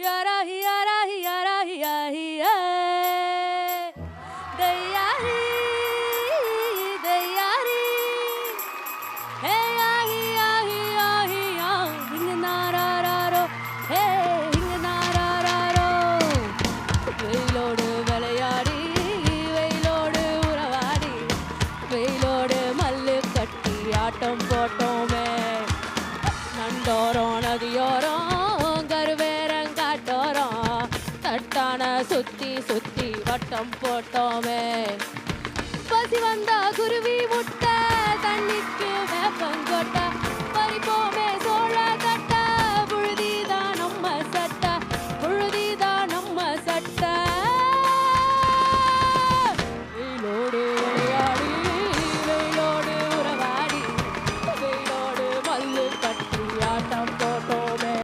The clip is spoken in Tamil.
யாராஹி யாராஹி யாராஹி யாஹி தையாரி தையாரி ஹே யாஹி யாஹி யாஹி யா இங்க நாராரோ ஹே இங்க நாராரோ வெயிலோடு விளையாடி வெயிலோடு உறவாடி வெயிலோடு மல்லு கட்டி ஆட்டம் போட்டோமே நண்டோரம் நதியோரம் கருவேரங்காட்டோரம் தட்டான சுத்தி சுத்தி வட்டம் போட்டோமே பசி வந்தா குருவி முட்டை